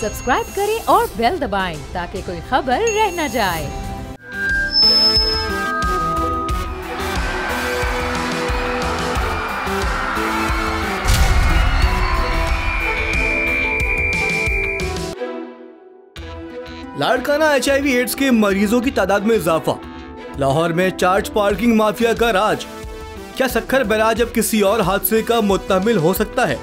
Subscribe करें और bell दबाएं ताकि कोई खबर रह न जाए। लाड़काना HIV एड्स के मरीजों की तादाद में इजाफा। लाहौर में चार्ज पार्किंग माफिया का राज। क्या सक्खर बराज अब किसी और हादसे का मुत्तमिल हो सकता है?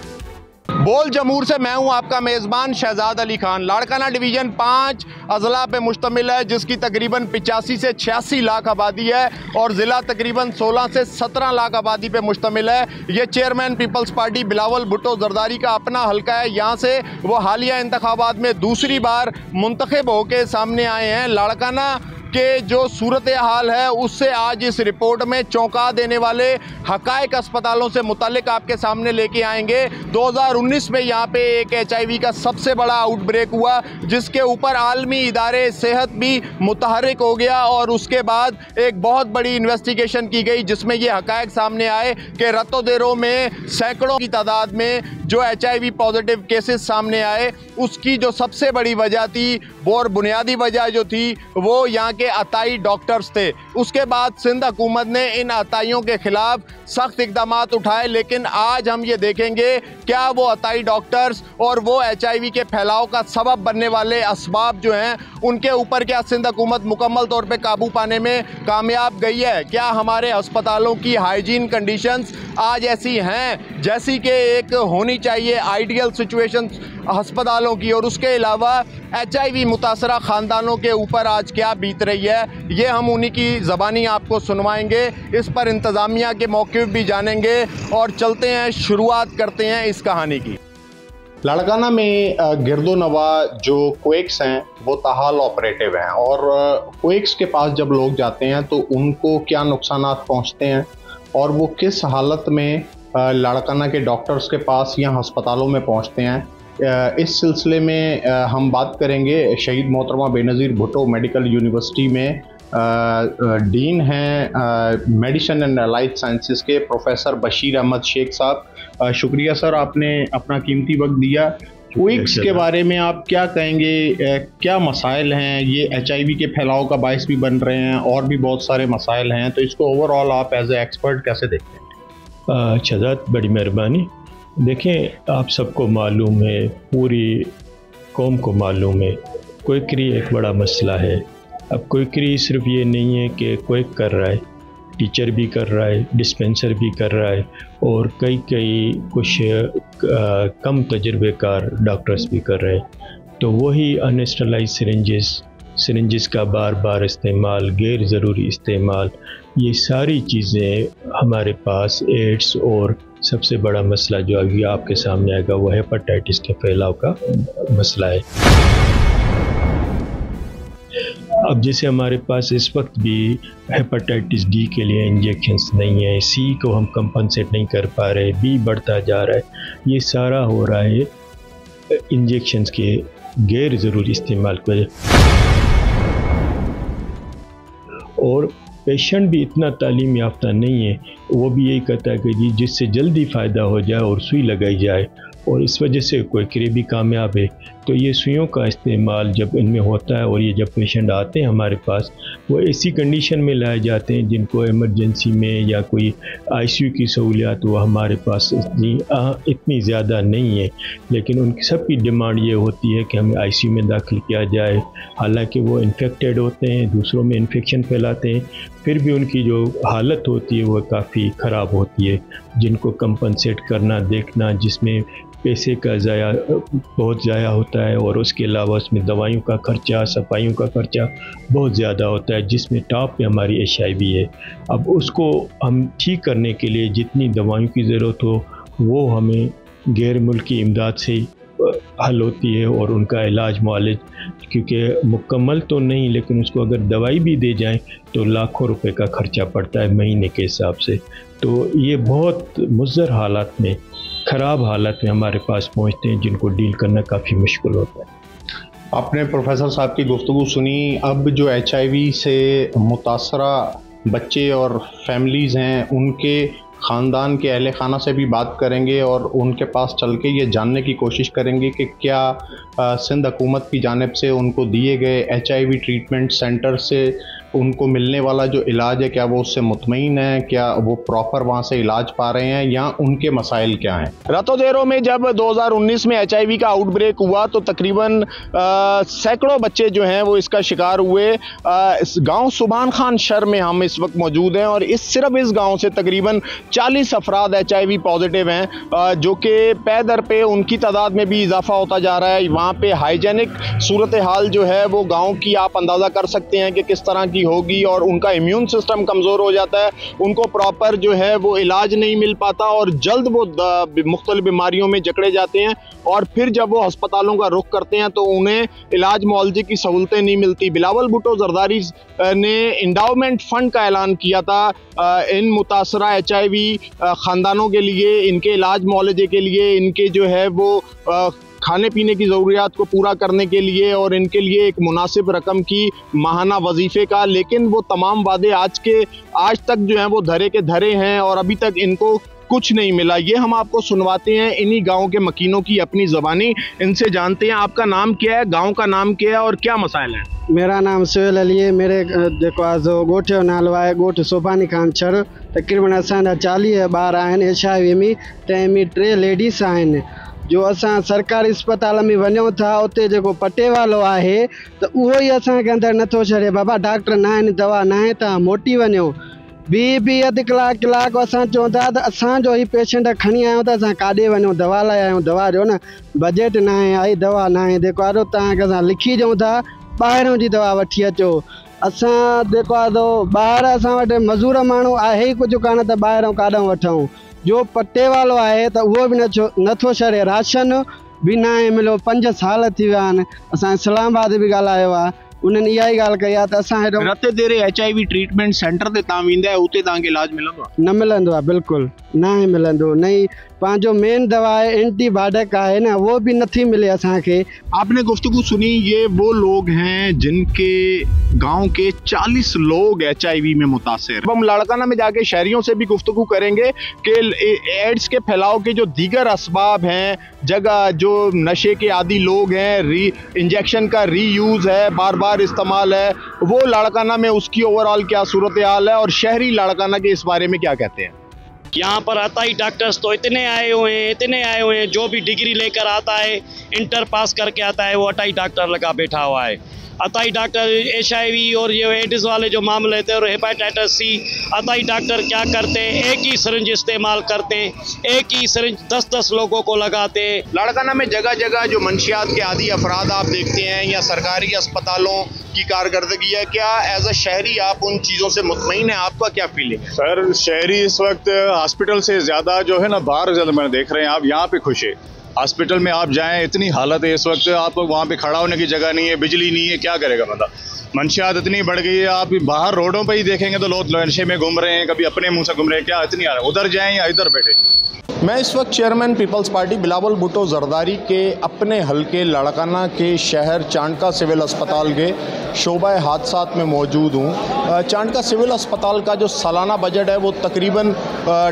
बोल जमूर से मैं हूं आपका मेज़बान शहजाद अली खान। लाड़काना डिवीज़न 5 अजला पे मुश्तमिल है, जिसकी तकरीबन 85 से 86 लाख आबादी है और ज़िला तकरीबन 16 से 17 लाख आबादी पे मुश्तमिल है। ये chairman people's party Bilawal Bhutto Zardari का अपना हल्का है। यहाँ से वो हालिया इंतखाबात में दूसरी बार मुंतखब होकर सामने आए हैं। लाड़काना के जो सूरत हाल है उससे आज इस रिपोर्ट में चौंका देने वाले हकायक अस्पतालों से मुतालिक आपके सामने लेके आएंगे। 2019 में यहाँ पे एक HIV का सबसे बड़ा आउटब्रेक हुआ, जिसके ऊपर आलमी इदारे सेहत भी मुतहरिक हो गया और उसके बाद एक बहुत बड़ी इन्वेस्टिगेशन की गई, जिसमें ये हकायक सामने आए कि रत्तो देरों में सैकड़ों की तादाद में जो HIV पॉजिटिव केसेस सामने आए। उसकी जो सबसे बड़ी वजह थी वो और बुनियादी वजह जो थी वो यहाँ के अताई डॉक्टर्स थे। उसके बाद सिंध हुकूमत ने इन अताइयों के खिलाफ सख्त इकदाम उठाए, लेकिन आज हम ये देखेंगे क्या वो अताई डॉक्टर्स और वो HIV के फैलाव का सबब बनने वाले असबाब जो हैं उनके ऊपर क्या सिंध हुकूमत मुकम्मल तौर पे काबू पाने में कामयाब गई है? क्या हमारे अस्पतालों की हाइजीन कंडीशंस आज ऐसी हैं जैसी कि एक होनी चाहिए आइडियल सिचुएशन अस्पतालों की? और उसके अलावा HIV मुतासरा ख़ानदानों के ऊपर आज क्या बीत रही है, ये हम उन्हीं की ज़बानी आपको सुनवाएंगे। इस पर इंतज़ामिया के मौक़िफ़ भी जानेंगे और चलते हैं, शुरुआत करते हैं इस कहानी की। लाड़काना में गिरदो नवा जो क्वेक्स हैं वो ताहाल ऑपरेटिव हैं और क्वेक्स के पास जब लोग जाते हैं तो उनको क्या नुकसान पहुंचते हैं और वो किस हालत में लाड़काना के डॉक्टर्स के पास या अस्पतालों में पहुंचते हैं, इस सिलसिले में हम बात करेंगे। शहीद मोहतरमा बेनज़ीर भुट्टो मेडिकल यूनिवर्सिटी में डीन हैं मेडिसिन एंड एलाइड साइंसेस के प्रोफेसर बशीर अहमद शेख साहब। शुक्रिया सर, आपने अपना कीमती वक्त दिया। क्विक्स के बारे में आप क्या कहेंगे, क्या मसाइल हैं? ये HIV के फैलाव का बायस भी बन रहे हैं और भी बहुत सारे मसाइल हैं, तो इसको ओवरऑल आप एज ए एक्सपर्ट कैसे देखते हैं? शहजाद, बड़ी मेहरबानी। देखें, आप सबको मालूम है, पूरी कौम को मालूम है, क्विकरी एक बड़ा मसला है। अब क्विकरी सिर्फ ये नहीं है कि क्विक कर रहा है, टीचर भी कर रहा है, डिस्पेंसर भी कर रहा है और कई कुछ कम तजुर्बेकार डॉक्टर्स भी कर रहे हैं। तो वही अनस्टरलाइज सिरिंजेस का बार बार इस्तेमाल, गैर ज़रूरी इस्तेमाल, ये सारी चीज़ें हमारे पास एड्स और सबसे बड़ा मसला जो अभी आपके सामने आएगा वो हेपेटाइटिस के फैलाव का मसला है। अब जैसे हमारे पास इस वक्त भी हेपेटाइटिस D के लिए इंजेक्शंस नहीं है, C को हम कंपनसेट नहीं कर पा रहे, B बढ़ता जा रहा है, ये सारा हो रहा है इंजेक्शंस के गैर ज़रूरी इस्तेमाल की वजह। और पेशेंट भी इतना तालीम याफ्ता नहीं है, वो भी यही कहता है कि जी जिससे जल्दी फ़ायदा हो जाए और सुई लगाई जाए, और इस वजह से क्विकरी भी कामयाब है। तो ये सुइयों का इस्तेमाल जब इनमें होता है और ये जब पेशेंट आते हैं हमारे पास, वो ऐसी कंडीशन में लाए जाते हैं जिनको इमरजेंसी में या कोई ICU की सहूलियात वो हमारे पास इतनी ज़्यादा नहीं है, लेकिन उनकी सबकी डिमांड ये होती है कि हमें ICU में दाखिल किया जाए। हालांकि वो इन्फेक्टेड होते हैं, दूसरों में इन्फेक्शन फैलाते हैं, फिर भी उनकी जो हालत होती है वो काफ़ी ख़राब होती है, जिनको कंपनसेट करना, देखना, जिसमें पैसे का बहुत ज़ाया होता है और उसके अलावा उसमें दवाइयों का खर्चा, सफाइयों का खर्चा बहुत ज़्यादा होता है, जिसमें टॉप पे हमारी HIV है। अब उसको हम ठीक करने के लिए जितनी दवाइयों की ज़रूरत हो वो हमें गैर मुल्की इमदाद से हल होती है और उनका इलाज मुआलिज, क्योंकि मुकम्मल तो नहीं लेकिन उसको अगर दवाई भी दे जाएं तो लाखों रुपए का खर्चा पड़ता है महीने के हिसाब से। तो ये बहुत मुज़र हालात में, ख़राब हालत में हमारे पास पहुंचते हैं, जिनको डील करना काफ़ी मुश्किल होता है। आपने प्रोफेसर साहब की गुफ्तगू सुनी। अब जो HIV से मुतासरा बच्चे और फैमिलीज़ हैं उनके ख़ानदान के अहले खाना से भी बात करेंगे और उनके पास चल के ये जानने की कोशिश करेंगे कि क्या सिंध हुकूमत की जानिब से उनको दिए गए HIV ट्रीटमेंट सेंटर से उनको मिलने वाला जो इलाज है, क्या वो उससे मुतमईन है, क्या वो प्रॉपर वहाँ से इलाज पा रहे हैं या उनके मसाइल क्या हैं। रातों देरों में जब 2019 में HIV का आउटब्रेक हुआ तो तकरीबन सैकड़ों बच्चे जो हैं वो इसका शिकार हुए। इस गांव सुभान खान शहर में हम इस वक्त मौजूद हैं और सिर्फ इस गांव से तकरीबन 40 अफराद HIV पॉजिटिव हैं, जो कि पे दर पे उनकी तादाद में भी इजाफा होता जा रहा है। वहाँ पे हाइजेनिक सूरत हाल जो है वो गाँव की आप अंदाज़ा कर सकते हैं कि किस तरह होगी और उनका इम्यून सिस्टम कमज़ोर हो जाता है, उनको प्रॉपर जो है वो इलाज नहीं मिल पाता और जल्द वो मुख्तलिफ बीमारियों में जकड़े जाते हैं और फिर जब वो अस्पतालों का रुख करते हैं तो उन्हें इलाज मुआवजे की सहूलतें नहीं मिलती। बिलावल भुट्टो जरदारी ने इंडाउमेंट फ़ंड का ऐलान किया था इन मुतासरा HIV ख़ानदानों के लिए, इनके इलाज मुआवजे के लिए, इनके जो है वो खाने पीने की ज़रूरियात को पूरा करने के लिए और इनके लिए एक मुनासिब रकम की माहाना वजीफ़े का, लेकिन वो तमाम वादे आज तक जो हैं वो धरे के धरे हैं और अभी तक इनको कुछ नहीं मिला। ये हम आपको सुनवाते हैं इन्हीं गाँव के मकीनों की अपनी ज़बानी, इनसे जानते हैं आपका नाम क्या है, गाँव का नाम क्या है और क्या मसाइल है। मेरा नाम सोहेल अली है। मेरे जेको आहे ॻोठ जो नालो आहे ॻोठ सुभानी खान शहर। तक़रीबन असांजा 40 ॿार आहिनि HIV में, तंहिं में 3 लेडीस आहिनि। जो असां सरकारी अस्पताल में वञूं था उते जेको पटे वालो आहे त उहो ई असांखे अंदरि नथो छॾे, बाबा डॉक्टर न आहिनि, दवा न आहे, तव्हां मोटी वञो। बि अधु कलाकु असां चऊं था त असांजो ई पेशेंट खणी आहियूं त असां काॾे वञूं, दवा लाइ आहियूं, दवा ॾियो न, बजट न आहे, आई दवा न आहे, जेको आहे तव्हांखे असां लिखी ॾियूं था, ॿाहिरों जी दवा वठी अचो। असां जेको आहे ॿाहिरि असां वटि मज़ूर माण्हू आहे ई कुझु कान त ॿाहिरों काॾों वठूं। जो पटे वालो आहे त उहो बि नथो छॾे, राशन बि न आहे मिलियो। 5 साल थी विया आहिनि। असां इस्लामाबाद बि ॻाल्हायो आहे, उन्हनि इहा ई ॻाल्हि कई आहे त असां हेॾो रते देरे HIV ट्रीटमेंट सेंटर ते तव्हां वेंदा आहियो, उते तव्हांखे इलाज मिलंदो आहे? न मिलंदो आहे, बिल्कुलु न आहे मिलंदो। नहीं पंहिंजो मेन दवा है एंटीबायोटिक है ना, वो भी नहीं मिले असांखे। आपने गुफ्तगू सुनी, ये वो लोग हैं जिनके गांव के 40 लोग HIV में मुतासिर। अब हम लाड़काना में जाके शहरियों से भी गुफ्तगू करेंगे कि एड्स के फैलाव के जो दीगर असबाब हैं, जगह जो नशे के आदी लोग हैं, इंजेक्शन का रीयूज़ है, बार बार इस्तेमाल है, वो लाड़काना में उसकी ओवरऑल क्या सूरत हाल है और शहरी लाड़काना के इस बारे में क्या कहते हैं। यहाँ पर अताई डॉक्टर्स तो इतने आए हुए हैं, जो भी डिग्री लेकर आता है, इंटर पास करके आता है, वो अताई डॉक्टर लगा बैठा हुआ है। अताई डॉक्टर HIV और ये एड्स वाले जो मामले थे और हेपेटाइटिस C, अताई डॉक्टर क्या करते हैं, एक ही सिरिंज इस्तेमाल करते हैं, एक ही सिरिंज 10-10 लोगों को लगाते हैं। लाड़काना में जगह जगह जो मंशियात के आदी अफराद आप देखते हैं या सरकारी अस्पतालों की कारकर्दगी है, क्या एज अ शहरी आप उन चीज़ों से मुतमईन है? आपका क्या फीलिंग है? सर, शहरी इस वक्त हॉस्पिटल से ज़्यादा जो है ना बाहर ज़्यादा मैंने देख रहे हैं। आप यहाँ पे खुश है, हॉस्पिटल में आप जाएं, इतनी हालत है इस वक्त, आप वहाँ पे खड़ा होने की जगह नहीं है, बिजली नहीं है, क्या करेगा बंदा। मंशियात इतनी बढ़ गई है, आप बाहर रोडों पे ही देखेंगे तो लोग नशे में घूम रहे हैं, कभी अपने मुंह से घूम रहे हैं, क्या इतनी हालत, उधर जाएं या इधर बैठे। मैं इस वक्त chairman people's party Bilawal Bhutto Zardari के अपने हलके लाड़काना के शहर चांडका सिविल अस्पताल के शोबा हादसात में मौजूद हूँ। चांडका सिविल अस्पताल का जो सालाना बजट है वो तकरीबन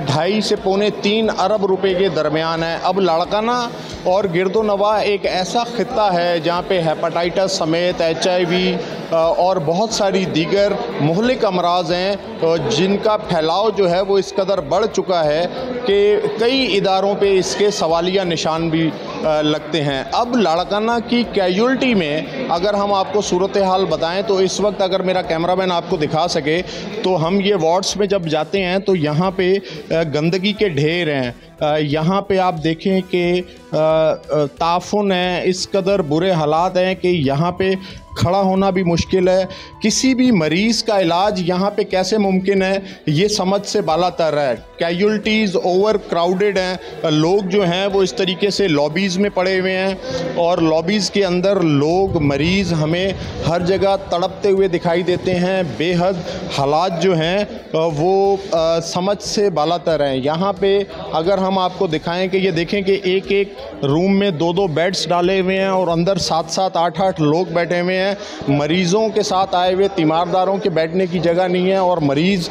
2.5 से 3 अरब रुपए के दरमियान है। अब लाड़काना और गिरदोनवा एक ऐसा खित्ता है जहाँ पे हेपेटाइटिस समेत HIV और बहुत सारी दीगर मुहलिक अमराज हैं जिनका फैलाव जो है वो इस कदर बढ़ चुका है कि कई इदारों पे इसके सवालिया निशान भी लगते हैं। अब लाड़काना की कैजुअल्टी में अगर हम आपको सूरत हाल बताएं तो इस वक्त अगर मेरा कैमरामैन आपको दिखा सके तो हम ये वार्ड्स में जब जाते हैं तो यहाँ पे गंदगी के ढेर हैं। यहाँ पे आप देखें कि ताफुन है, इस कदर बुरे हालात हैं कि यहाँ पे खड़ा होना भी मुश्किल है। किसी भी मरीज़ का इलाज यहाँ पे कैसे मुमकिन है, ये समझ से बालातर है। कैजुअल्टीज़ ओवर क्राउडेड हैं, लोग जो हैं वो इस तरीके से लॉबीज़ में पड़े हुए हैं और लॉबीज़ के अंदर लोग, मरीज़ हमें हर जगह तड़पते हुए दिखाई देते हैं। बेहद हालात जो हैं वो समझ से बालातर हैं। यहाँ पे अगर हम आपको दिखाएं कि ये देखें कि एक एक रूम में 2-2 बेड्स डाले हुए हैं और अंदर 7-7, 8-8 लोग बैठे हुए हैं। मरीज़ों के साथ आए हुए तीमारदारों के बैठने की जगह नहीं है और मरीज़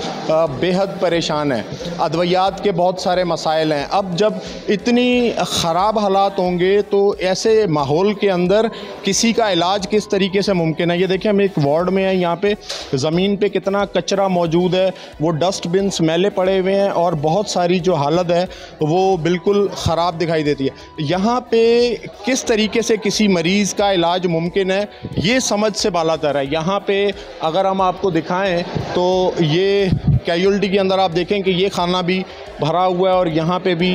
बेहद परेशान है। अद्वियात के बहुत सारे मसाइल हैं। अब जब इतनी ख़राब हालात होंगे तो ऐसे माहौल के अंदर किसी का इलाज किस तरीके से मुमकिन है। ये देखिए हम एक वार्ड में हैं, यहाँ पे ज़मीन पे कितना कचरा मौजूद है, वो डस्टबिन मैले पड़े हुए हैं और बहुत सारी जो हालत है वो बिल्कुल ख़राब दिखाई देती है। यहाँ पे किस तरीके से किसी मरीज़ का इलाज मुमकिन है ये समझ से बालातर है। यहाँ पे अगर हम आपको दिखाएं तो ये कैजुअल्टी के अंदर आप देखें कि ये खाना भी भरा हुआ है और यहाँ पे भी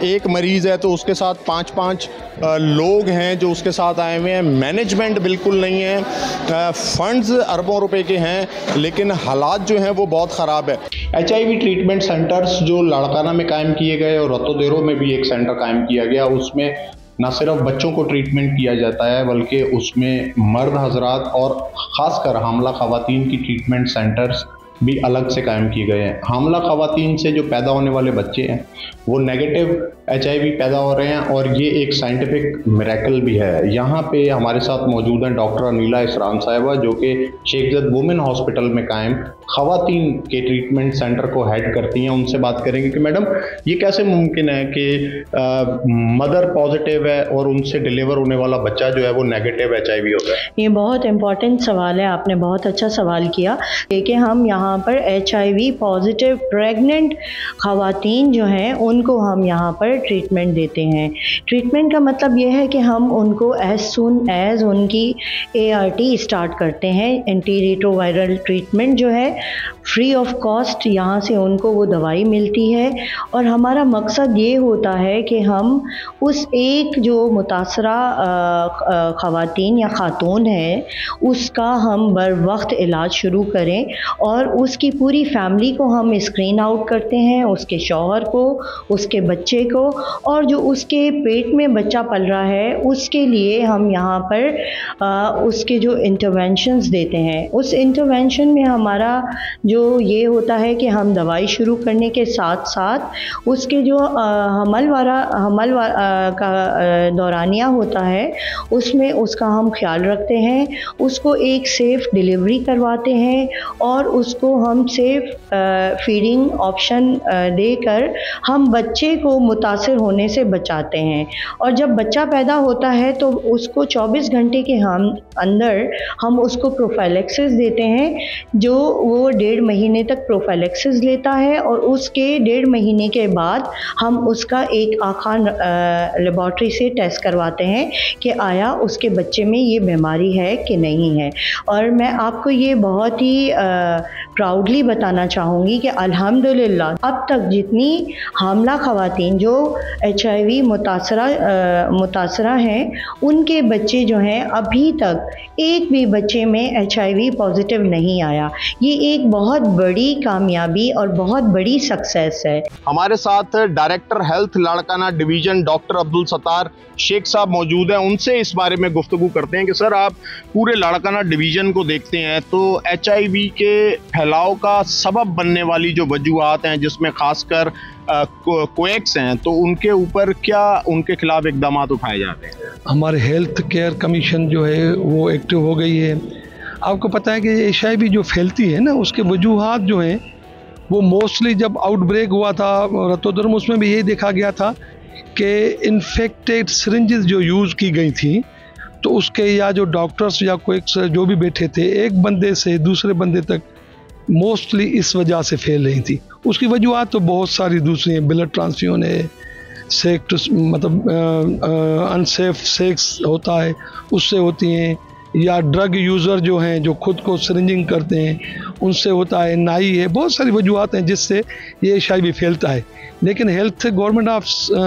एक मरीज़ है तो उसके साथ 5-5 लोग हैं जो उसके साथ आए हुए हैं। मैनेजमेंट बिल्कुल नहीं है, फंड्स अरबों रुपए के हैं लेकिन हालात जो हैं वो बहुत ख़राब है। HIV ट्रीटमेंट सेंटर्स जो लाड़काना में कायम किए गए और रतोदेरो में भी एक सेंटर कायम किया गया, उसमें न सिर्फ बच्चों को ट्रीटमेंट किया जाता है बल्कि उसमें मर्द हजरात और ख़ासकर हामला ख़वातीन की ट्रीटमेंट सेंटर्स भी अलग से कायम किए गए हैं। हामला ख़वातीन से जो पैदा होने वाले बच्चे हैं वो नेगेटिव HIV पैदा हो रहे हैं और ये एक साइंटिफिक मिरेकल भी है। यहाँ पे हमारे साथ मौजूद हैं डॉक्टर अनीला इसरान साहिबा जो कि शेख ज़द वुमेन हॉस्पिटल में कायम ख़वातीन के ट्रीटमेंट सेंटर को हेड करती हैं। उनसे बात करेंगे कि मैडम ये कैसे मुमकिन है कि मदर पॉजिटिव है और उनसे डिलीवर होने वाला बच्चा जो है वो नेगेटिव HIV होता है। ये बहुत इम्पॉर्टेंट सवाल है, आपने बहुत अच्छा सवाल किया। लेकिन हम यहाँ पर HIV पॉजिटिव प्रेग्नेंट ख़वातीन जो हैं उनको हम यहाँ पर ट्रीटमेंट देते हैं। ट्रीटमेंट का मतलब ये है कि हम उनको एज सुन एज उनकी ART स्टार्ट करते हैं। एंटी रेट्रोवायरल ट्रीटमेंट जो है फ्री ऑफ कॉस्ट यहाँ से उनको वो दवाई मिलती है और हमारा मकसद ये होता है कि हम उस एक जो मुतासरा ख़वातीन या ख़ातून है उसका हम बर वक्त इलाज शुरू करें और उसकी पूरी फैमिली को हम स्क्रीन आउट करते हैं, उसके शौहर को, उसके बच्चे को और जो उसके पेट में बच्चा पल रहा है उसके लिए हम यहाँ पर उसके जो इंटरवेंशंस देते हैं। उस इंटरवेंशन में हमारा जो ये होता है कि हम दवाई शुरू करने के साथ साथ उसके जो हमल का दौरानिया होता है उसमें उसका हम ख्याल रखते हैं, उसको एक सेफ़ डिलीवरी करवाते हैं और उसको हम सेफ़ फीडिंग ऑप्शन देकर हम बच्चे को मुतासिर होने से बचाते हैं। और जब बच्चा पैदा होता है तो उसको 24 घंटे के अंदर हम उसको प्रोफाइलेक्सिस देते हैं जो वो 1.5 महीने तक प्रोफाइलेक्सिस लेता है और उसके 1.5 महीने के बाद हम उसका एक आखान लेबॉर्ट्री से टेस्ट करवाते हैं कि आया उसके बच्चे में ये बीमारी है कि नहीं है। और मैं आपको ये बहुत ही प्राउडली बताना चाहूँगी कि अल्हम्दुलिल्लाह अब तक जितनी हामला ख़वातीन जो HIV मुतासरा हैं उनके बच्चे जो हैं अभी तक एक भी बच्चे में HIV पॉजिटिव नहीं आया। ये एक बहुत बड़ी कामयाबी और बहुत बड़ी सक्सेस है। हमारे साथ director health Larkana division doctor Abdul Sattar Sheikh sahab मौजूद हैं, उनसे इस बारे में गुफ्तगू करते हैं कि सर आप पूरे लाड़काना डिवीज़न को देखते हैं तो HIV के फैलाव का सबब बनने वाली जो वजूहात हैं जिसमें खासकर क्वेक्स हैं तो उनके ऊपर क्या उनके खिलाफ इकदाम उठाए जाते हैं? हमारे हेल्थ केयर कमीशन जो है वो एक्टिव हो गई है। आपको पता है कि HIV जो फैलती है ना उसके वजूहात जो हैं वो मोस्टली जब आउटब्रेक हुआ था रतोदर्म उसमें भी यही देखा गया था कि इन्फेक्टेड सिरिंजेस जो यूज़ की गई थी तो उसके या जो डॉक्टर्स या क्वेक्स जो भी बैठे थे एक बंदे से दूसरे बंदे तक मोस्टली इस वजह से फैल रही थी। उसकी वजूहत तो बहुत सारी दूसरी हैं, ब्लड ट्रांसफ्यूजन है, सेक्स मतलब अनसेफ सेक्स होता है उससे होती हैं, या ड्रग यूज़र जो हैं जो खुद को सिरिंजिंग करते हैं उनसे होता है, नाई है, बहुत सारी वजूहत हैं जिससे ये HIV फैलता है। लेकिन हेल्थ गवर्नमेंट ऑफ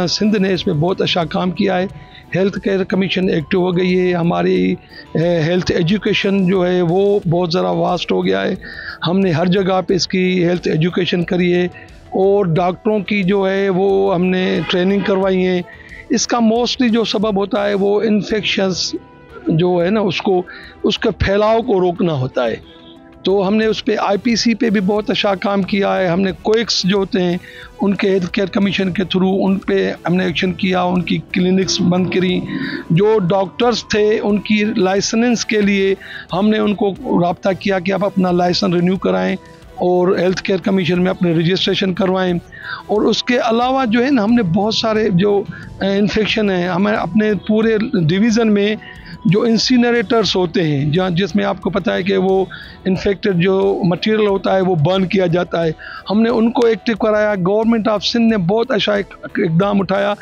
सिंध ने इसमें बहुत अच्छा काम किया है। हेल्थ केयर कमीशन एक्टिव हो गई है, हमारी हेल्थ एजुकेशन जो है वो बहुत ज़रा वास्ट हो गया है। हमने हर जगह पे इसकी हेल्थ एजुकेशन करी है और डॉक्टरों की जो है वो हमने ट्रेनिंग करवाई है। इसका मोस्टली जो सबब होता है वो इन्फेक्शंस जो है ना उसके फैलाव को रोकना होता है। तो हमने उस पर IPC पे भी बहुत अच्छा काम किया है। हमने कोएक्स जो होते हैं उनके हेल्थ केयर कमीशन के थ्रू उन पे हमने एक्शन किया, उनकी क्लिनिक्स बंद करी। जो डॉक्टर्स थे उनकी लाइसेंस के लिए हमने उनको राब्ता किया कि आप अपना लाइसेंस रिन्यू कराएं और हेल्थ केयर कमीशन में अपने रजिस्ट्रेशन करवाएं। और उसके अलावा जो है ना, हमने बहुत सारे जो इन्फेक्शन हैं, हमें अपने पूरे डिवीज़न में जो इंसिनरेटर्स होते हैं, जहाँ जिसमें आपको पता है कि वो इन्फेक्टेड जो मटेरियल होता है वो बर्न किया जाता है, हमने उनको एक्टिव कराया। गवर्नमेंट ऑफ सिंध ने बहुत अच्छा इकदाम उठाया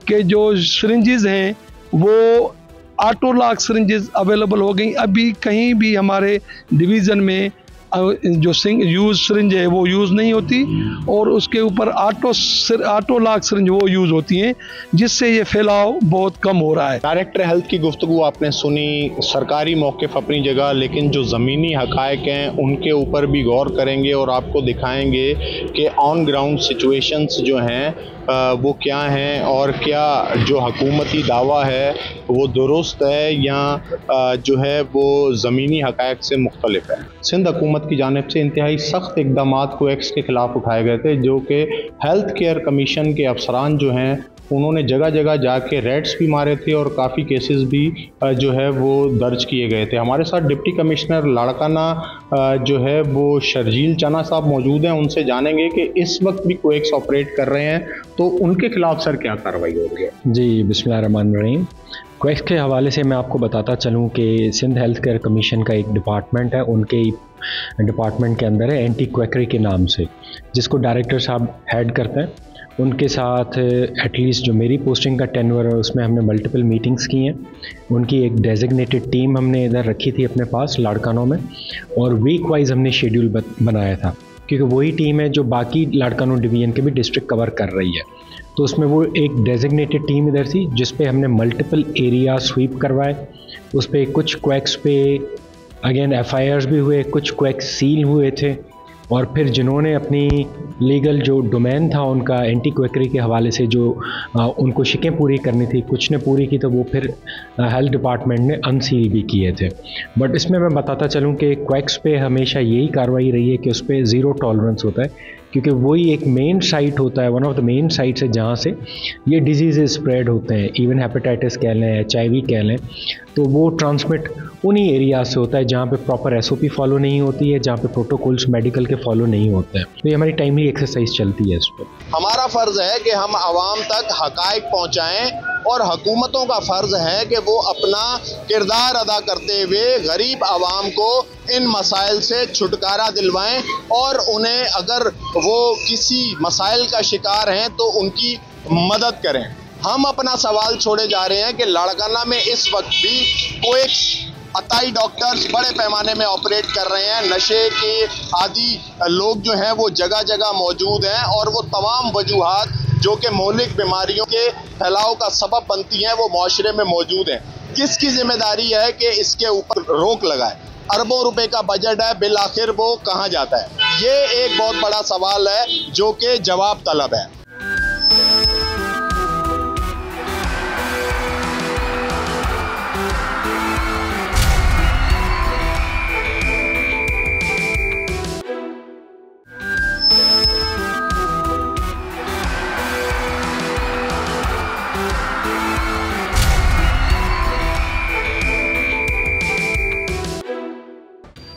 कि जो सिरिंजेस हैं वो ऑटो लॉक सिरिंजेस अवेलेबल हो गई। अभी कहीं भी हमारे डिवीज़न में जो यूज़ सिरिंज है वो यूज़ नहीं होती और उसके ऊपर ऑटो लॉक सिरिंज वो यूज़ होती हैं, जिससे ये फैलाव बहुत कम हो रहा है। डायरेक्टर हेल्थ की गुफ्तगू आपने सुनी, सरकारी मौक़िफ़ अपनी जगह, लेकिन जो ज़मीनी हक़ाइक़ हैं उनके ऊपर भी गौर करेंगे और आपको दिखाएंगे कि ऑन ग्राउंड सिचुएशंस जो हैं वो क्या हैं और क्या जो हुकूमती दावा है वो दुरुस्त है या जो है वो ज़मीनी हक़ाइक़ से मुख्तलिफ है। सिंध हुकूमत की जानिब से इंतहाई सख्त इक़दामात कोएक्स के ख़िलाफ़ उठाए गए थे, जो कि हेल्थ केयर कमीशन के अफसरान जो हैं उन्होंने जगह जगह जाके रेड्स भी मारे थे और काफ़ी केसेस भी जो है वो दर्ज किए गए थे। हमारे साथ डिप्टी कमिश्नर लाड़काना जो है वो शर्जील चना साहब मौजूद हैं, उनसे जानेंगे कि इस वक्त भी कोएक्स ऑपरेट कर रहे हैं तो उनके खिलाफ सर क्या कार्रवाई हो रही है। जी, बिस्मिल्लाहिर्रहमानिर्रहीम। कोएक्स के हवाले से मैं आपको बताता चलूँ कि सिंध हेल्थ केयर कमीशन का एक डिपार्टमेंट है, उनके डिपार्टमेंट के अंदर है एंटी क्वैकरी के नाम से, जिसको डायरेक्टर साहब हेड करते हैं। उनके साथ एटलीस्ट जो मेरी पोस्टिंग का टेन्योर है उसमें हमने मल्टीपल मीटिंग्स की हैं। उनकी एक डेजिग्नेटेड टीम हमने इधर रखी थी अपने पास लाड़कानों में, और वीक वाइज हमने शेड्यूल बनाया था, क्योंकि वही टीम है जो बाकी लाड़कानों डिवीज़न के भी डिस्ट्रिक्ट कवर कर रही है। तो उसमें वो एक डेजिग्नेटेड टीम इधर थी जिस पे हमने मल्टीपल एरिया स्वीप करवाए। उस पर कुछ क्वैक्स पे अगेन FIRs भी हुए, कुछ क्वैक्स सील हुए थे, और फिर जिन्होंने अपनी लीगल जो डोमेन था उनका एंटी क्वैकरी के हवाले से जो उनको शिकें पूरी करनी थी, कुछ ने पूरी की, तो वो फिर हेल्थ डिपार्टमेंट ने अनसील भी किए थे। बट इसमें मैं बताता चलूँ कि क्वैक्स पे हमेशा यही कार्रवाई रही है कि उस पर ज़ीरो टॉलरेंस होता है, क्योंकि वही एक मेन साइट होता है, one of the main sites है जहाँ से ये डिजीज़ स्प्रेड होते हैं। इवन हेपेटाइटिस कह लें, HIV कह लें, तो वो ट्रांसमिट उन्हीं एरिया से होता है जहाँ पे प्रॉपर SOP फॉलो नहीं होती है, जहाँ पे प्रोटोकॉल्स मेडिकल के फॉलो नहीं होते हैं। तो ये हमारी टाइमली एक्सरसाइज चलती है इस पर। हमारा फ़र्ज़ है कि हम आवाम तक हक़ाइक़ पहुँचाएँ और हुकूमतों का फ़र्ज़ है कि वो अपना किरदार अदा करते हुए गरीब आवाम को इन मसाइल से छुटकारा दिलवाएं और उन्हें अगर वो किसी मसाइल का शिकार हैं तो उनकी मदद करें। हम अपना सवाल छोड़े जा रहे हैं कि लाड़काना में इस वक्त भी कोएक्स अताई डॉक्टर्स बड़े पैमाने में ऑपरेट कर रहे हैं। नशे के आदि लोग जो हैं वो जगह जगह मौजूद हैं और वो तमाम वजूहात जो कि मौलिक बीमारियों के फैलाव का सबब बनती हैं वो माशरे में मौजूद हैं। किसकी जिम्मेदारी है कि इसके ऊपर रोक लगाए? अरबों रुपए का बजट है, बिल आखिर वो कहाँ जाता है? ये एक बहुत बड़ा सवाल है जो कि जवाब तलब है।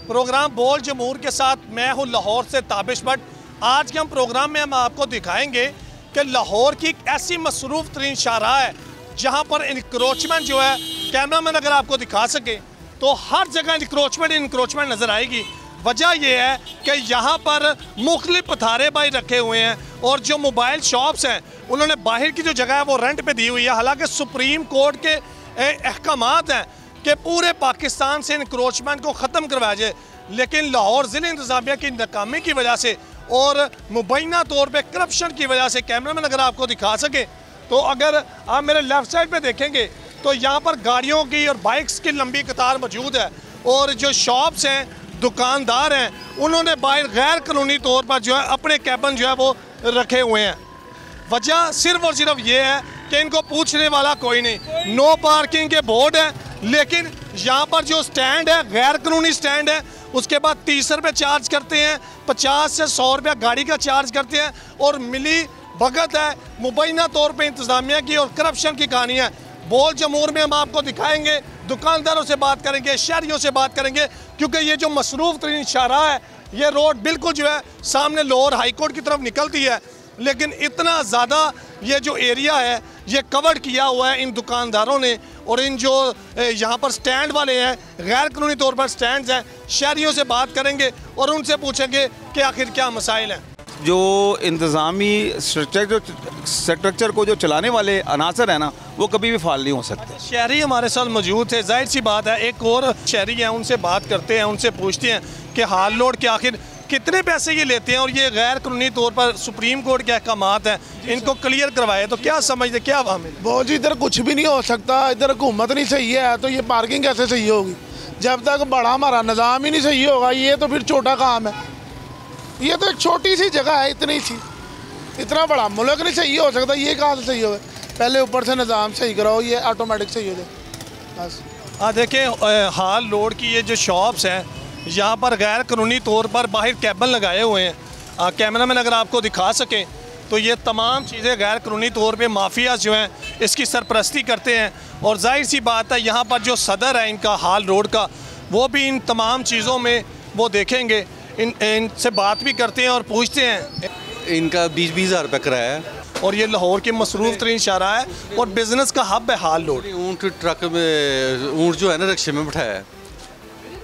प्रोग्राम बोल जमूर के साथ मैं हूं लाहौर से ताबिश भट्ट। आज के हम प्रोग्राम में हम आपको दिखाएंगे कि लाहौर की एक ऐसी मसरूफ़ तरीन शाहराह है जहां पर इंक्रोचमेंट जो है, कैमरामैन अगर आपको दिखा सके तो हर जगह इंक्रोचमेंट नज़र आएगी। वजह यह है कि यहाँ पर मुख्तलिफ पथारे भाई रखे हुए हैं और जो मोबाइल शॉप्स हैं उन्होंने बाहर की जो जगह है वो रेंट पे दी हुई है। हालांकि सुप्रीम कोर्ट के अहकामात हैं कि पूरे पाकिस्तान से इंक्रोचमेंट को ख़त्म करवाया जाए, लेकिन लाहौर ज़िला इंतज़ामिया की नाकामी की वजह से और मुबैना तौर पे करप्शन की वजह से, कैमरामैन अगर आपको दिखा सके तो अगर आप मेरे लेफ़्ट साइड पे देखेंगे तो यहाँ पर गाड़ियों की और बाइक्स की लंबी कतार मौजूद है और जो शॉप्स हैं, दुकानदार हैं, उन्होंने बाहर गैर कानूनी तौर पर जो है अपने कैबन जो है वो रखे हुए हैं। वजह सिर्फ और सिर्फ ये है कि इनको पूछने वाला कोई नहीं। नो पार्किंग के बोर्ड है लेकिन यहाँ पर जो स्टैंड है गैर कानूनी स्टैंड है, उसके बाद 30 रुपये चार्ज करते हैं, 50 से 100 रुपया गाड़ी का चार्ज करते हैं और मिली भगत है मुबैना तौर पे इंतज़ामिया की और करप्शन की कहानी है। बोल जमूर में हम आपको दिखाएंगे, दुकानदारों से बात करेंगे, शहरियों से बात करेंगे, क्योंकि ये जो मसरूफ़ तरीन शाहराह है, ये रोड बिल्कुल जो है सामने लाहौर हाई कोर्ट की तरफ निकलती है, लेकिन इतना ज़्यादा ये जो एरिया है ये कवर किया हुआ है इन दुकानदारों ने और इन जो यहाँ पर स्टैंड वाले हैं, गैर कानूनी तौर पर स्टैंड्स हैं। शहरियों से बात करेंगे और उनसे पूछेंगे कि आखिर क्या मसाइल हैं। जो इंतज़ामी स्ट्रक्चर को जो चलाने वाले अनासर हैं ना, वो कभी भी फाल नहीं हो सकते। शहरी हमारे साथ मौजूद थे, जाहिर सी बात है एक और शहरी हैं, उनसे बात करते हैं, उनसे पूछते हैं कि हाल लोड के आखिर कितने पैसे ये लेते हैं और ये गैर कानूनी तौर पर सुप्रीम कोर्ट के अहकामात हैं, इनको क्लियर करवाए तो क्या समझते, क्या वामिल? बहुत जी इधर कुछ भी नहीं हो सकता, इधर हुकूमत नहीं सही है तो ये पार्किंग कैसे सही होगी? जब तक बड़ा हमारा निज़ाम ही नहीं सही होगा, ये तो फिर छोटा काम है। ये तो एक छोटी सी जगह है, इतनी सी, इतना बड़ा मुल्क नहीं सही हो सकता, ये कहाँ से सही होगा? पहले ऊपर से निज़ाम सही कराओ, ये ऑटोमेटिक सही हो जाए बस। हाँ देखें, हाल लोड की ये जो शॉप्स हैं, यहाँ पर गैर कानूनी तौर पर बाहर केबल लगाए हुए हैं। कैमरामैन अगर आपको दिखा सकें तो ये तमाम चीज़ें गैर कानूनी तौर पे माफियाज जो हैं इसकी सरपरस्ती करते हैं और जाहिर सी बात है यहाँ पर जो सदर है इनका हाल रोड का, वो भी इन तमाम चीज़ों में वो देखेंगे, इनसे बात भी करते हैं और पूछते हैं। इनका 20-20 हज़ार रुपये किराया है और ये लाहौर की मसरूफ़ तरीन शाहराह है और बिज़नेस का हब है हाल लोड। ऊँट ट्रक में, ऊँट जो है ना रिक्शे में बिठाया है,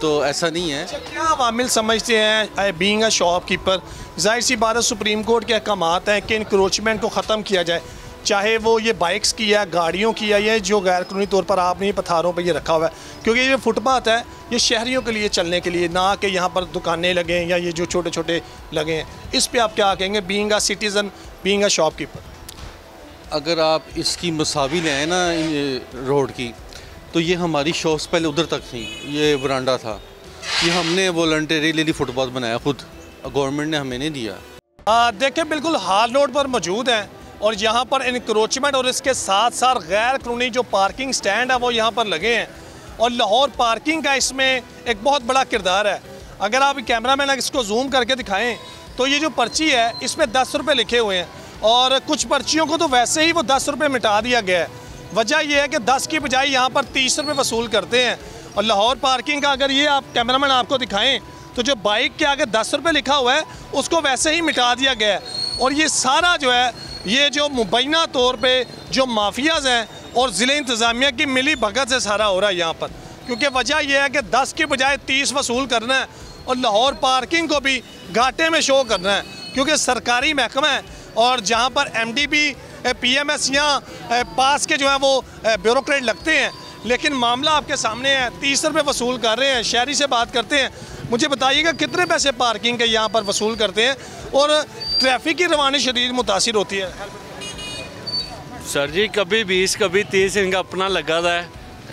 तो ऐसा नहीं है। क्या अवामिल समझते हैं बीइंग अ शॉपकीपर? जाहिर सी बात है सुप्रीम कोर्ट के अहकामात हैं कि इंक्रोचमेंट को ख़त्म किया जाए, चाहे वो ये बाइक्स की है, गाड़ियों की है, ये जो गैर कानूनी तौर पर आपने पथारों पे ये रखा हुआ है, क्योंकि ये फुटपाथ है ये शहरियों के लिए चलने के लिए, ना कि यहाँ पर दुकानें लगें या ये जो छोटे छोटे लगे हैं। इस पर आप क्या कहेंगे being a citizen, being a shopkeeper? अगर आप इसकी मसावी लें ना रोड की, तो ये हमारी शॉप्स पहले उधर तक थी, ये बरांडा था, ये हमने वॉलंटरीली फुटपाथ बनाया खुद, गवर्नमेंट ने हमें नहीं दिया। देखिए बिल्कुल हाल रोड पर मौजूद हैं और यहाँ पर इंक्रोचमेंट और इसके साथ साथ गैर कानूनी जो पार्किंग स्टैंड है वो यहाँ पर लगे हैं और लाहौर पार्किंग का इसमें एक बहुत बड़ा किरदार है। अगर आप कैमरामैन इसको जूम करके दिखाएँ तो ये जो पर्ची है इसमें 10 रुपये लिखे हुए हैं और कुछ पर्चियों को तो वैसे ही वो 10 रुपये मिटा दिया गया है। वजह यह है कि 10 की बजाय यहाँ पर 30 रुपये वसूल करते हैं और लाहौर पार्किंग का अगर ये आप कैमरामैन आपको दिखाएं तो जो बाइक के आगे 10 रुपये लिखा हुआ है उसको वैसे ही मिटा दिया गया है और ये सारा जो है ये जो मुबैना तौर पे जो माफियाज हैं और ज़िले इंतज़ामिया की मिली भगत से सारा हो रहा है यहाँ पर, क्योंकि वजह यह है कि 10 की बजाय 30 वसूल करना है और लाहौर पार्किंग को भी घाटे में शो करना है, क्योंकि सरकारी महकमा है और जहाँ पर MDB PMS या पास के जो है वो ब्यूरोक्रेट लगते हैं, लेकिन मामला आपके सामने है, 30 रुपये वसूल कर रहे हैं। शहरी से बात करते हैं, मुझे बताइएगा कितने पैसे पार्किंग के यहाँ पर वसूल करते हैं और ट्रैफिक की रवानी शदीद मुतासिर होती है? सर जी कभी 20 कभी 30 इनका अपना लगा था है,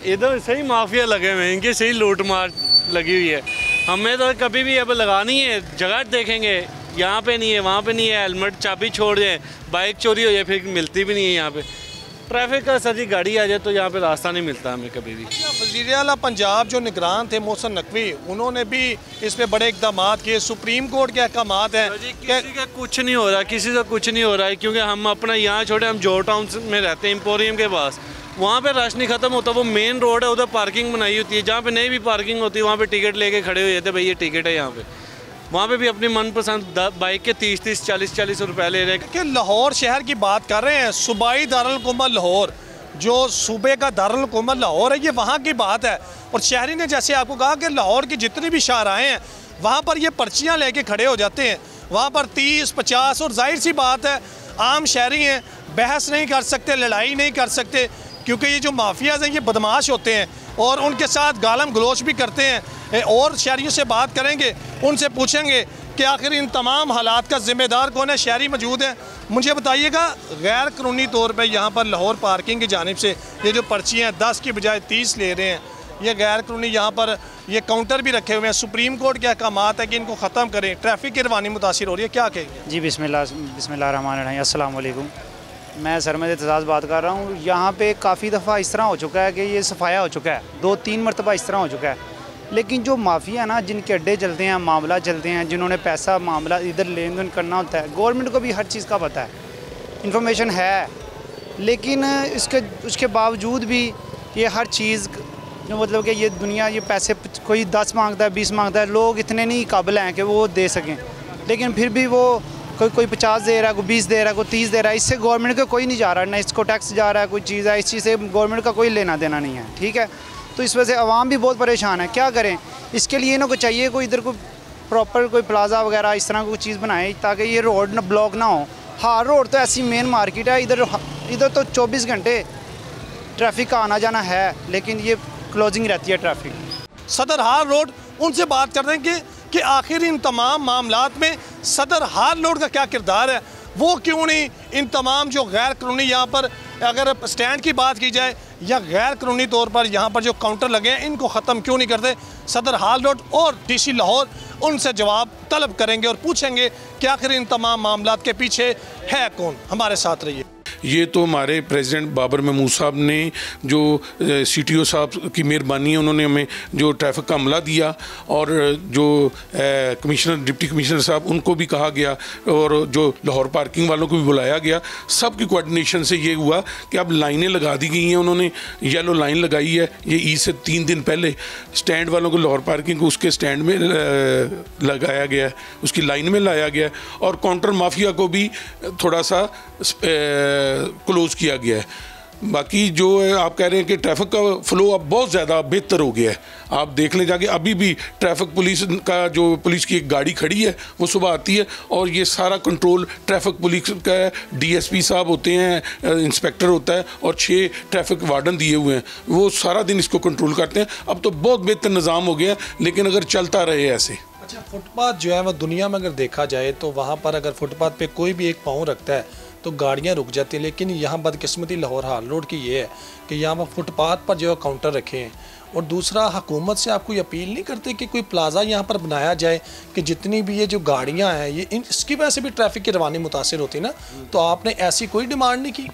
इधर सही माफिया लगे हुए हैं, इनकी सही लूट मार लगी हुई है। हमें तो कभी भी अब लगानी है, जगह देखेंगे यहाँ पे नहीं है, वहाँ पे नहीं है, हेलमेट चाबी छोड़ जाए, बाइक चोरी हो जाए, फिर मिलती भी नहीं है यहाँ पे। ट्रैफिक का सर जी गाड़ी आ जाए तो यहाँ पे रास्ता नहीं मिलता हमें कभी भी। वज़ीर आला पंजाब जो निगरान थे मोहसिन नकवी, उन्होंने भी इस पे बड़े इक़दाम किए, सुप्रीम कोर्ट के अहकामात हैं। किसी का कुछ नहीं हो रहा, किसी का कुछ नहीं हो रहा है, क्योंकि हम अपना यहाँ छोड़े, हम जॉर्ज टाउन में रहते हैं, एम्पोरियम के पास, वहाँ पे रश नहीं ख़त्म होता, वो मेन रोड है, उधर पार्किंग बनाई होती है, जहाँ पे नहीं भी पार्किंग होती है वहाँ पे टिकट लेके खड़े हो जाते, भाई ये टिकट है यहाँ पे, वहाँ पे भी अपनी मनपसंद बाइक के 30-30 40-40 रुपये ले रहे हैं। कि लाहौर शहर की बात कर रहे हैं, सूबाई दारुल हुकूमत लाहौर, जो सूबे का दारुल हुकूमत लाहौर है, ये वहाँ की बात है और शहरी ने जैसे आपको कहा कि लाहौर की जितनी भी शाहराहें हैं वहाँ पर ये पर्चियाँ लेके खड़े हो जाते हैं, वहाँ पर 30-50, और जाहिर सी बात है आम शहरी हैं, बहस नहीं कर सकते, लड़ाई नहीं कर सकते, क्योंकि ये जो माफियाज हैं ये बदमाश होते हैं और उनके साथ गालम गलोच भी करते हैं। और शहरियों से बात करेंगे, उनसे पूछेंगे कि आखिर इन तमाम हालात का ज़िम्मेदार कौन है। शहरी मौजूद हैं, मुझे बताइएगा गैर कानूनी तौर पे यहाँ पर लाहौर पार्किंग की जानिब से ये जो पर्चियाँ 10 की बजाय 30 ले रहे हैं, ये गैर कानूनी यहाँ पर ये काउंटर भी रखे हुए हैं, सुप्रीम कोर्ट के अहकामात है कि इनको ख़त्म करें, ट्रैफिक की रवानी मुतासिर हो रही है, क्या कहेंगे? जी बिस्मिल्लाह रहमान रहीम, अस्सलाम वालेकुम। मैं सरमद एतजाज़ बात कर रहा हूँ। यहाँ पे काफ़ी दफ़ा इस तरह हो चुका है कि ये सफाया हो चुका है, 2-3 मरतबा इस तरह हो चुका है, लेकिन जो माफिया ना, जिनके अड्डे चलते हैं, मामला चलते हैं, जिन्होंने पैसा मामला इधर लेन देन करना होता है, गवर्नमेंट को भी हर चीज़ का पता है, इन्फॉर्मेशन है, लेकिन उसके बावजूद भी ये हर चीज़ मतलब कि ये दुनिया ये पैसे कोई 10 मांगता है, 20 मांगता है, लोग इतने नहीं काबिल हैं कि वो दे सकें, लेकिन फिर भी वो कोई 50 दे रहा है, कोई 20 दे रहा है, कोई 30 दे रहा है। इससे गवर्नमेंट का कोई नहीं जा रहा, ना इसको टैक्स जा रहा है, कोई चीज़ है, इस चीज़ से गवर्नमेंट का कोई लेना देना नहीं है, ठीक है। तो इस वजह से आवाम भी बहुत परेशान है। क्या करें, इसके लिए इन्हों को चाहिए कोई इधर कोई प्रॉपर कोई प्लाजा वगैरह इस तरह कोई चीज़ बनाए ताकि ये रोड ना ब्लॉक ना हो। हाँ, रोड तो ऐसी मेन मार्केट है, इधर तो 24 घंटे ट्रैफिक का आना जाना है, लेकिन ये क्लोजिंग रहती है ट्रैफिक। सदर हाल रोड, उनसे बात कर रहे हैं कि आखिर इन तमाम मामलात में सदर हाल रोड का क्या किरदार है। वो क्यों नहीं इन तमाम जो गैर कानूनी यहाँ पर अगर स्टैंड की बात की जाए या गैर कानूनी तौर पर यहाँ पर जो काउंटर लगे हैं इनको ख़त्म क्यों नहीं करते। सदर हाल रोड और डीसी लाहौर उनसे जवाब तलब करेंगे और पूछेंगे कि आखिर इन तमाम मामलात के पीछे है कौन। हमारे साथ रहिए। ये तो हमारे प्रेसिडेंट बाबर महमूद साहब ने जो CTO साहब की मेहरबानी है, उन्होंने हमें जो ट्रैफिक का अमला दिया और जो कमिश्नर डिप्टी कमिश्नर साहब उनको भी कहा गया और जो लाहौर पार्किंग वालों को भी बुलाया गया। सब की कोऑर्डिनेशन से ये हुआ कि अब लाइनें लगा दी गई हैं। उन्होंने येलो लाइन लगाई है, ये ईद से 3 दिन पहले स्टैंड वालों को लाहौर पार्किंग को उसके स्टैंड में लगाया गया है, उसकी लाइन में लाया गया है और काउंटर माफिया को भी थोड़ा सा क्लोज किया गया है। बाकी जो है आप कह रहे हैं कि ट्रैफिक का फ्लो अब बहुत ज़्यादा बेहतर हो गया है। आप देख लें जाके, अभी भी ट्रैफिक पुलिस का जो पुलिस की एक गाड़ी खड़ी है वो सुबह आती है और ये सारा कंट्रोल ट्रैफिक पुलिस का है। DSP साहब होते हैं, इंस्पेक्टर होता है और 6 ट्रैफिक वार्डन दिए हुए हैं, वो सारा दिन इसको कंट्रोल करते हैं। अब तो बहुत बेहतर निज़ाम हो गया, लेकिन अगर चलता रहे ऐसे। अच्छा, फुटपाथ जो है वो दुनिया में अगर देखा जाए तो वहाँ पर अगर फुटपाथ पे कोई भी एक पाँव रखता है तो गाड़ियाँ रुक जाती हैं, लेकिन यहाँ बदकिस्मती लाहौर हाल रोड की ये है कि यहाँ पर फुटपाथ पर जो है काउंटर रखे हैं। और दूसरा, हुकूमत से आप कोई अपील नहीं करते कि कोई प्लाजा यहाँ पर बनाया जाए कि जितनी भी ये जो गाड़ियाँ हैं ये इसकी वजह से भी ट्रैफिक की रवानी मुतासिर होती ना, तो आपने ऐसी कोई डिमांड नहीं की?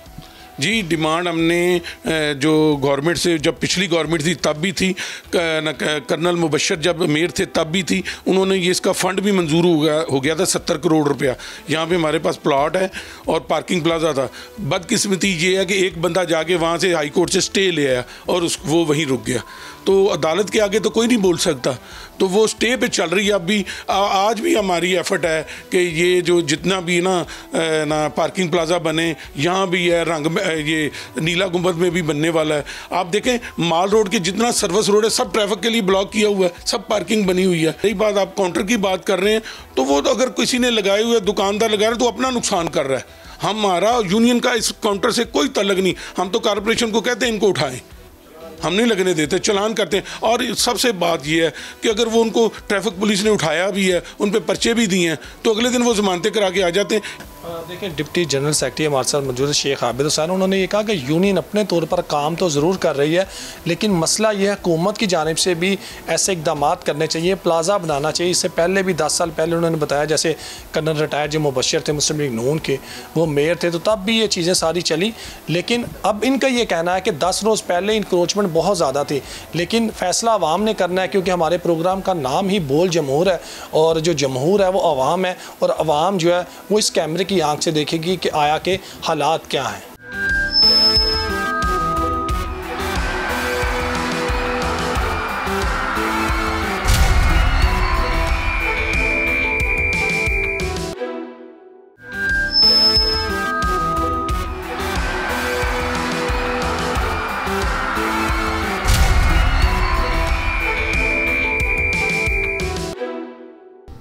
जी, डिमांड हमने जो गवर्नमेंट से, जब पिछली गवर्नमेंट थी तब भी थी, कर्नल मुबशर जब मेयर थे तब भी थी। उन्होंने ये इसका फ़ंड भी मंजूर हो गया था 70 करोड़ रुपया। यहाँ पे हमारे पास प्लॉट है और पार्किंग प्लाजा था। बदकिस्मती ये है कि एक बंदा जाके वहाँ से हाई कोर्ट से स्टे ले आया और वो वहीं रुक गया। तो अदालत के आगे तो कोई नहीं बोल सकता, तो वो स्टे पे चल रही है। अब भी आज भी हमारी एफर्ट है कि ये जो जितना भी ना पार्किंग प्लाजा बने, यहाँ भी है, ये नीला गुंबद में भी बनने वाला है। आप देखें माल रोड के जितना सर्विस रोड है सब ट्रैफिक के लिए ब्लॉक किया हुआ है, सब पार्किंग बनी हुई है। रही बात आप काउंटर की बात कर रहे हैं, तो वो तो अगर किसी ने लगाए हुए, दुकानदार लगा रहा है तो अपना नुकसान कर रहा है। हमारा यूनियन का इस काउंटर से कोई तल्लुक नहीं। हम तो कॉर्पोरेशन को कहते हैं इनको उठाएं, हम नहीं लगने देते, चलान करते हैं। और सबसे बात यह है कि अगर वो उनको ट्रैफिक पुलिस ने उठाया भी है, उन पे पर्चे भी दिए हैं, तो अगले दिन वो जमानतें करा के आ जाते हैं। देखिए, डिप्टी जनरल सेक्रेटरी हमारे साथ मौजूद है शेख आबिद हुसैन। उन्होंने ये कहा कि यूनियन अपने तौर पर काम तो ज़रूर कर रही है, लेकिन मसला ये है हुकूमत की जानिब से भी ऐसे इकदाम करने चाहिए, प्लाजा बनाना चाहिए। इससे पहले भी 10 साल पहले उन्होंने बताया, जैसे कर्नल रिटायर्ड जो मुबशर थे मुस्लिम लीग नून के, वो मेयर थे, तो तब भी ये चीज़ें सारी चली। लेकिन अब इनका ये कहना है कि 10 रोज़ पहले इंक्रोचमेंट बहुत ज़्यादा थी, लेकिन फ़ैसला अवाम ने करना है, क्योंकि हमारे प्रोग्राम का नाम ही बोल जमहूर है और जो जमहूर है वो अवाम है, और अवाम जो है वो इस कैमरे की आंख से देखेगी कि आया के हालात क्या हैं।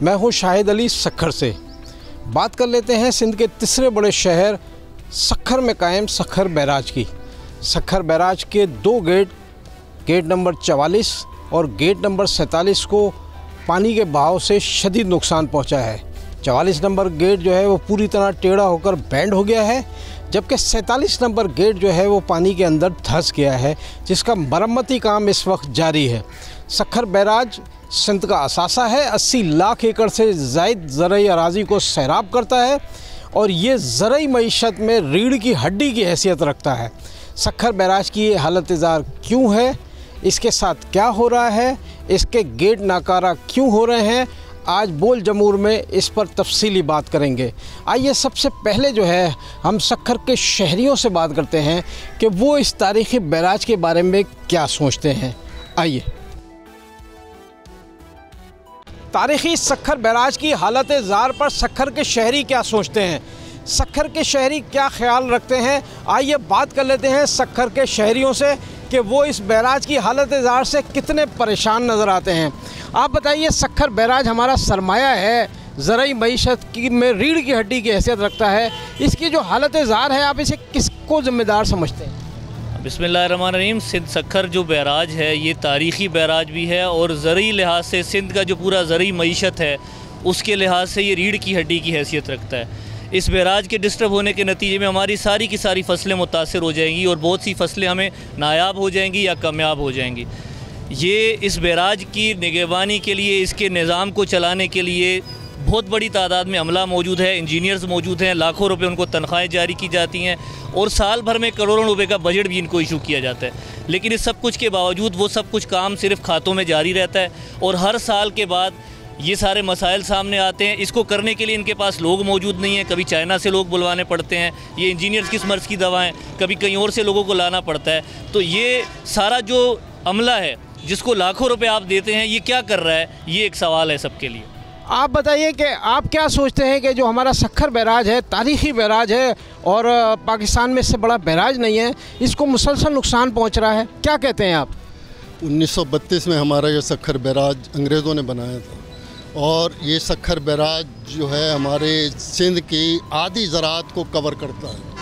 मैं हूँ शाहिद अली सखर से। बात कर लेते हैं सिंध के तीसरे बड़े शहर सखर में कायम सखर बैराज की। सखर बैराज के 2 गेट, गेट नंबर 44 और गेट नंबर 47 को पानी के बहाव से शदीद नुकसान पहुंचा है। 44 नंबर गेट जो है वो पूरी तरह टेढ़ा होकर बैंड हो गया है, जबकि 47 नंबर गेट जो है वो पानी के अंदर धंस गया है, जिसका मरम्मती काम इस वक्त जारी है। सखर बैराज सिंध का असासा है, 80 लाख एकड़ से ज़ायद ज़रई अराज़ी को सैराब करता है और ये ज़रई मईशत में रीढ़ की हड्डी की हैसियत रखता है। सक्खर बैराज की ये हालत ज़ार क्यों है, इसके साथ क्या हो रहा है, इसके गेट नाकारा क्यों हो रहे हैं, आज बोल जमूर में इस पर तफसीली बात करेंगे। आइए सबसे पहले जो है हम सक्खर के शहरियों से बात करते हैं कि वो इस तारीख़ी बैराज के बारे में क्या सोचते हैं। आइए, तारीख़ी सक्खर बैराज की हालत ज़ार पर सक्खर के शहरी क्या सोचते हैं, सक्खर के शहरी क्या ख्याल रखते हैं। आइए बात कर लेते हैं सक्खर के शहरियों से कि वो इस बैराज की हालत ज़ार से कितने परेशान नज़र आते हैं। आप बताइए, सक्खर बैराज हमारा सरमाया है, ज़रई मईशत की में रीढ़ की हड्डी की हैसियत रखता है, इसकी जो हालत ज़ार है आप इसे किसको ज़िम्मेदार समझते हैं? बिस्मिल्लाहिर्रहमानिर्रहीम। सिंध सक्खर जो बैराज है ये तारीख़ी बैराज भी है और ज़रई लिहाज से सिंध का जो पूरा ज़रई मईशत है उसके लिहाज से ये रीढ़ की हड्डी की हैसियत रखता है। इस बैराज के डिस्टर्ब होने के नतीजे में हमारी सारी की सारी फसलें मुतासर हो जाएंगी और बहुत सी फसलें हमें नायाब हो जाएंगी या कामयाब हो जाएंगी। ये इस बैराज की निगहबानी के लिए, इसके निज़ाम को चलाने के लिए बहुत बड़ी तादाद में अमला मौजूद है, इंजीनियर्स मौजूद हैं, लाखों रुपए उनको तनख्वाहें जारी की जाती हैं और साल भर में करोड़ों रुपए का बजट भी इनको इशू किया जाता है। लेकिन इस सब कुछ के बावजूद वो सब कुछ काम सिर्फ खातों में जारी रहता है और हर साल के बाद ये सारे मसाइल सामने आते हैं। इसको करने के लिए इनके पास लोग मौजूद नहीं हैं, कभी चाइना से लोग बुलवाने पड़ते हैं, ये इंजीनियर्स किस मर्ज़ की दवाएं, कभी कहीं और से लोगों को लाना पड़ता है। तो ये सारा जो अमला है जिसको लाखों रुपए आप देते हैं, ये क्या कर रहा है, ये एक सवाल है सबके लिए। आप बताइए कि आप क्या सोचते हैं कि जो हमारा सक्खर बैराज है, तारीख़ी बैराज है और पाकिस्तान में इससे बड़ा बैराज नहीं है, इसको मुसलसल नुकसान पहुंच रहा है, क्या कहते हैं आप? 1932 में हमारा ये सक्खर बैराज अंग्रेज़ों ने बनाया था और ये सक्खर बैराज जो है हमारे सिंध की आधी ज़राअत को कवर करता है।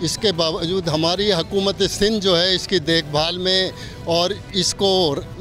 इसके बावजूद हमारी हुकूमत सिंध जो है इसकी देखभाल में और इसको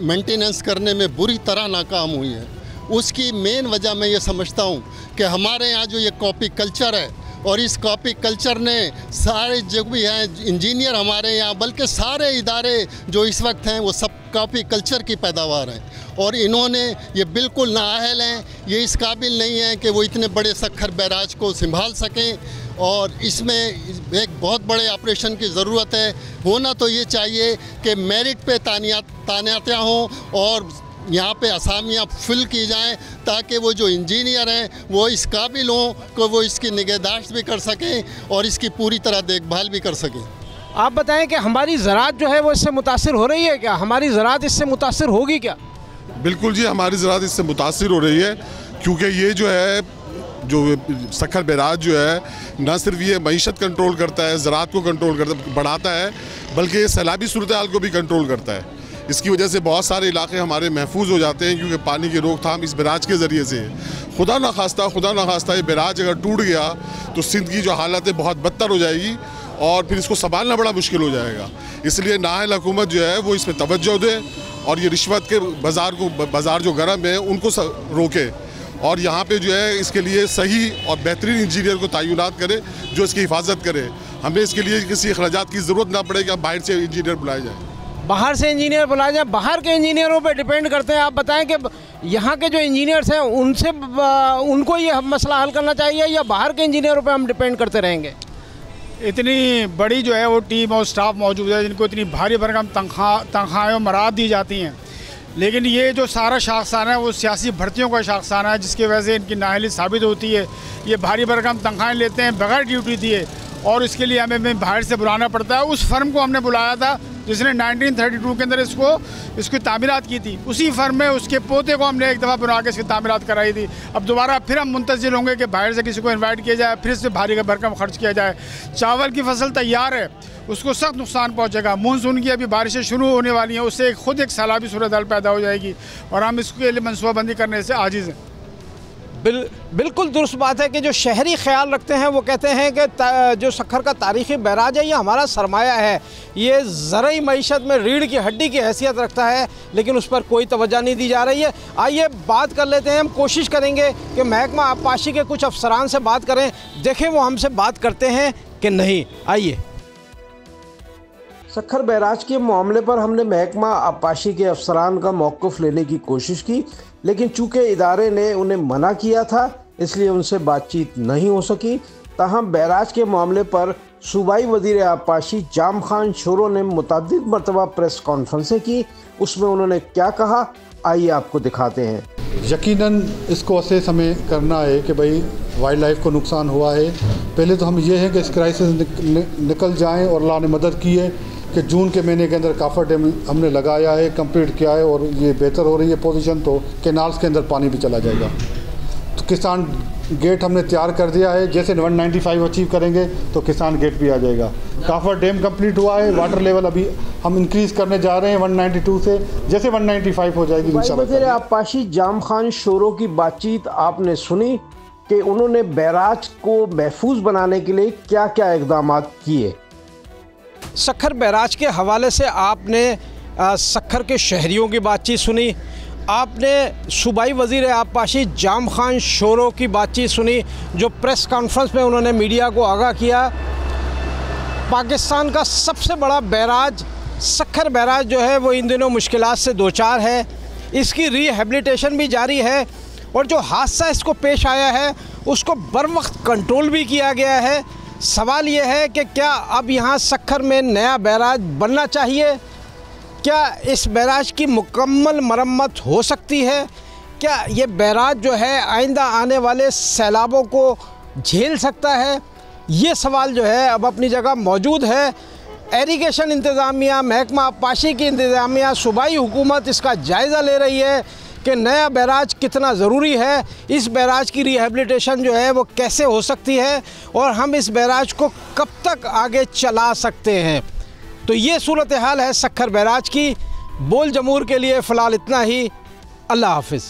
मेंटेनेंस करने में बुरी तरह नाकाम हुई है। उसकी मेन वजह मैं ये समझता हूँ कि हमारे यहाँ जो ये कॉपी कल्चर है और इस कॉपी कल्चर ने सारे जो भी हैं इंजीनियर हमारे यहाँ, बल्कि सारे इदारे जो इस वक्त हैं वो सब कॉपी कल्चर की पैदावार हैं और इन्होंने ये बिल्कुल नाअहल हैं, ये इस काबिल नहीं हैं कि वो इतने बड़े सक्खर बैराज को संभाल सकें और इसमें एक बहुत बड़े ऑपरेशन की ज़रूरत है। होना तो ये चाहिए कि मेरिट पे तानातियाँ हों और यहाँ पे असामियाँ फिल की जाएं ताकि वो जो इंजीनियर हैं वो इस काबिल हों कि वो इसकी निगहदाश्त भी कर सकें और इसकी पूरी तरह देखभाल भी कर सकें। आप बताएं कि हमारी ज़राअत जो है वो इससे मुतासिर हो रही है क्या, हमारी ज़राअत इससे मुतासिर होगी क्या? बिल्कुल जी, हमारी ज़राअत इससे मुतासिर हो रही है क्योंकि ये जो है जो सक्खर बैराज जो है न सिर्फ ये मईशत कंट्रोल करता है, ज़राअत को कंट्रोल करता बढ़ाता है, बल्कि सैलाबी सूरत हाल को भी कंट्रोल करता है। इसकी वजह से बहुत सारे इलाके हमारे महफूज हो जाते हैं क्योंकि पानी की रोकथाम इस बैराज के ज़रिए से है। खुदा न खास्ता ये बैराज अगर टूट गया तो सिंध की जो हालत है बहुत बदतर हो जाएगी और फिर इसको संभालना बड़ा मुश्किल हो जाएगा। इसलिए नाअहल हुकूमत जो है वो इसमें तवज्जो दे और ये रिश्वत के बाज़ार जो गरम है उनको रोके और यहाँ पे जो है इसके लिए सही और बेहतरीन इंजीनियर को तैनात करे जो इसकी हिफाजत करे। हमें इसके लिए किसी अखराजात की ज़रूरत ना पड़े कि बाहर से इंजीनियर बुलाए जाए। बाहर से इंजीनियर बुलाए जाए, बाहर के इंजीनियरों पे डिपेंड करते हैं। आप बताएं कि यहाँ के जो इंजीनियर्स हैं उनसे उनको ये मसला हल करना चाहिए या बाहर के इंजीनियरों पे हम डिपेंड करते रहेंगे? इतनी बड़ी जो है वो टीम और स्टाफ मौजूद है जिनको इतनी भारी भरकम तनख्वाहें और मराद दी जाती हैं, लेकिन ये जो सारा शाखसाना है वो सियासी भर्तियों का शाखसाना है जिसकी वजह से इनकी नाअहली साबित होती है। ये भारी भरकम तनख्वाहें लेते हैं बगैर ड्यूटी दिए और इसके लिए हमें बाहर से बुलाना पड़ता है। उस फर्म को हमने बुलाया था जिसने 1932 के अंदर इसकी तामीरात की थी, उसी फर्म में उसके पोते को हमने एक दफ़ा बुला के इसकी तामीरात कराई थी। अब दोबारा फिर हम मुंतज़िर होंगे कि बाहर से किसी को इनवाइट किया जाए, फिर से भारी भरकम खर्च किया जाए। चावल की फसल तैयार है, उसको सख्त नुकसान पहुंचेगा। मानसून की अभी बारिशें शुरू होने वाली हैं, उससे खुद एक सैलाबी सूरत हाल पैदा हो जाएगी और हम इसके लिए मनसूबाबंदी करने से आजिज़ हैं। बिल्कुल दुरुस्त बात है कि जो शहरी ख्याल रखते हैं वो कहते हैं कि जो सक्खर का तारीख़ी बैराज है ये हमारा सरमाया है, ये ज़रई मईशत में रीढ़ की हड्डी की हैसियत रखता है, लेकिन उस पर कोई तवज्जो नहीं दी जा रही है। आइए बात कर लेते हैं, हम कोशिश करेंगे कि महकमा आबपाशी के कुछ अफसरान से बात करें, देखें वो हमसे बात करते हैं कि नहीं। आइए, सक्खर बैराज के मामले पर हमने महकमा आबपाशी के अफसरान का मौक़िफ़ लेने की कोशिश की, लेकिन चूँकि इदारे ने उन्हें मना किया था इसलिए उनसे बातचीत नहीं हो सकी। ताहम बैराज के मामले पर सूबाई वज़ीर आबपाशी जाम खान शोरो ने मुतअद्दिद मरतबा प्रेस कॉन्फ्रेंसें की। उसमें उन्होंने क्या कहा, आइए आपको दिखाते हैं। यकीनन इसको असेस हमें करना है कि भाई वाइल्ड लाइफ को नुकसान हुआ है। पहले तो हम ये हैं कि इस क्राइसिस निकल जाएं और अल्लाह ने मदद की है कि जून के महीने के अंदर काफर डैम हमने लगाया है, कंप्लीट किया है और ये बेहतर हो रही है पोजीशन, तो कैनाल्स के अंदर पानी भी चला जाएगा। तो किसान गेट हमने तैयार कर दिया है, जैसे 195 अचीव करेंगे तो किसान गेट भी आ जाएगा। काफर डैम कंप्लीट हुआ है, वाटर लेवल अभी हम इंक्रीज़ करने जा रहे हैं 192 से, जैसे 195 हो जाएगी इंशाल्लाह। वज़ीर आबपाशी जाम खान शोरो की बातचीत आपने सुनी कि उन्होंने बैराज को महफूज बनाने के लिए क्या क्या इक़दाम किए। सखर बैराज के हवाले से आपने सखर के शहरियों की बातचीत सुनी, आपने सूबाई वज़ीर आबपाशी जाम खान शोरो की बातचीत सुनी जो प्रेस कॉन्फ्रेंस में उन्होंने मीडिया को आगाह किया। पाकिस्तान का सबसे बड़ा बैराज सखर बैराज जो है वो इन दिनों मुश्किलात से दो चार है, इसकी रिहेबिलिटेशन भी जारी है और जो हादसा इसको पेश आया है उसको बर वक्त कंट्रोल भी किया गया है। सवाल ये है कि क्या अब यहाँ सखर में नया बैराज बनना चाहिए? क्या इस बैराज की मुकम्मल मरम्मत हो सकती है? क्या ये बैराज जो है आइंदा आने वाले सैलाबों को झेल सकता है? ये सवाल जो है अब अपनी जगह मौजूद है। एरीगेशन इंतज़ामिया, महकमा आबपाशी की इंतज़ामिया, सूबाई हुकूमत इसका जायज़ा ले रही है कि नया बैराज कितना ज़रूरी है, इस बैराज की रिहेबिलिटेशन जो है वो कैसे हो सकती है और हम इस बैराज को कब तक आगे चला सकते हैं। तो ये सूरत हाल है सखर बैराज की। बोल जमूर के लिए फ़िलहाल इतना ही। अल्लाह हाफिज़।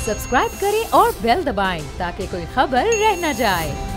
सब्सक्राइब करें और बेल दबाएं ताकि कोई खबर रह न जाए।